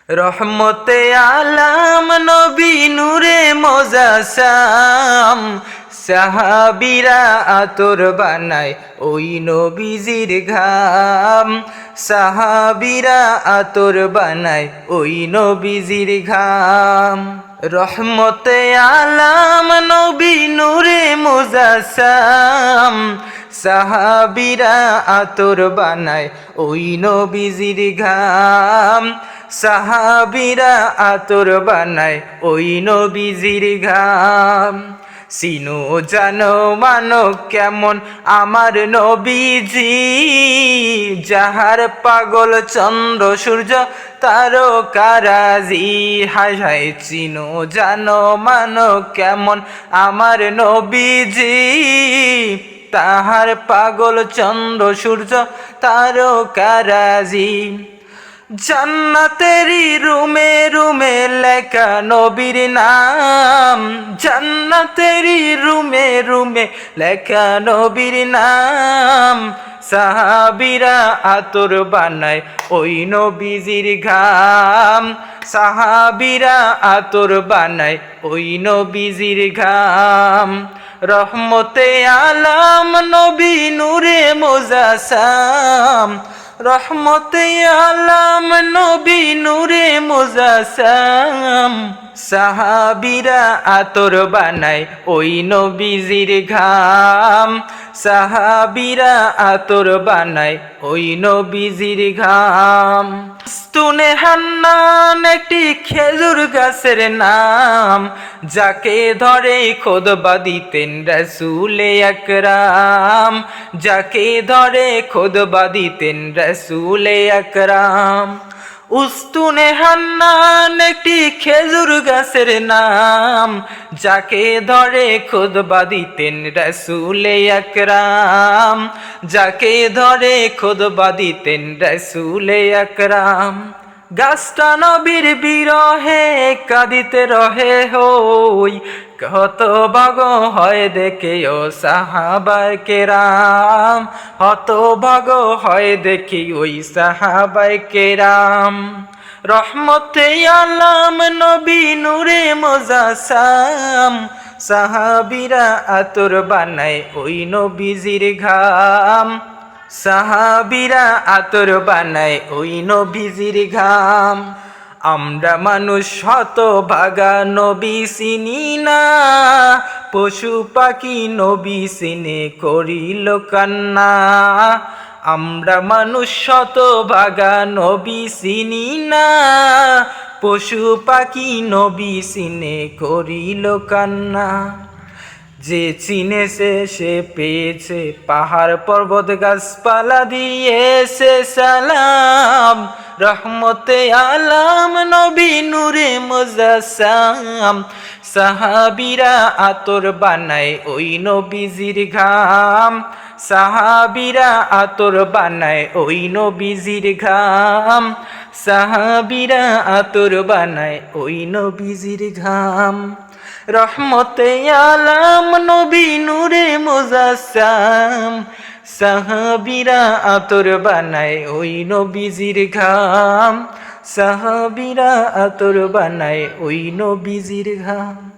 রহমতে আলাম নবী নূরে মোজাসাম, সাহাবীরা আতর বানায় ওই নবীজির ঘাম। সাহাবীরা আতর বানায় ওই নবীজির ঘাম। রহমতে আলাম নবী নূরে মোজাসাম, সাহাবীরা আতর বানায় ওই নবীজির ঘাম। সাহাবীরা আতর বানায় ওই নবীজির ঘাম। চিনো জানো মানো কেমন আমার নবীজি, যাহার পাগল চন্দ্র সূর্য তারকারাজি। হায় হায় চিনো জানো মানো কেমন আমার নবীজি, তাহার পাগল চন্দ্র সূর্য তারকারাজি। জান্নাতেরি রুমে রুমে লেখা নবীর নাম, জান্নাতেরি রুমে রুমে লেখা নবীর নাম। সাহাবীরা আতর বানায় ওই নবীজির ঘাম। সাহাবীরা আতর বানায় ওই নবীজির ঘাম। রহমতে আলাম নবী নূরে মোজাসাম, রহমতে আলাম নবী নূরে মোজাসাম। সাহাবীরা আতর বানায় ওই নবীজির ঘাম। সাহাবীরা আতর বানায় ওই নবীজির ঘাম। তুনে হান্নান একটি খেজুর গাছের নাম, যাকে ধরে খুতবা দিতেন রাসূলে আকরাম। যাকে ধরে খুতবা দিতেন রাসূলে আকরাম। উস্তুনে হান্নান একটি খেজুর গাছের নাম, যাকে ধরে খুতবা দিতেন রাসূলে আকরাম। যাকে ধরে খুতবা দিতেন রাসূলে আকরাম। গাছটা নবীর বিরহে কাঁদিতে রহে হই, কত ভাগ হয় দেখে ও সাহাবায়ে কেরাম। কত ভাগ হয় দেখি ওই সাহাবায়ে কেরাম। রহমতে আলাম নবী নূরে মোজাসাম, সাহাবীরা আতর বানায় ওই নবীজির ঘাম। সাহাবীরা আতর বানায় ওই নবীজির ঘাম। আমরা মানুষ হতভাগা নবী চিনি না, পশু পাখি নবী চিনে করিল কান্না। আমরা মানুষ হতভাগা নবী চিনি না, পশু পাখি নবী চিনে করিল কান্না। যে চিনেছে সে পেয়েছে পাহাড় পর্বত গাছপালা দিয়েছে সালাম। রহমতে আলাম নবী নূরে মোজাসাম, সাহাবীরা আতর বানায় ওই নবীজির ঘাম। সাহাবীরা আতর বানায় ওই নবীজির ঘাম। সাহাবীরা আতর বানায় ওই নবীজির ঘাম। রহমতে আলাম নবী নূরে মোজাসাম, সাহাবীরা আতর বানায় ওই নবীজির ঘাম। সাহাবীরা আতর বানায় ওই নবীজির ঘাম।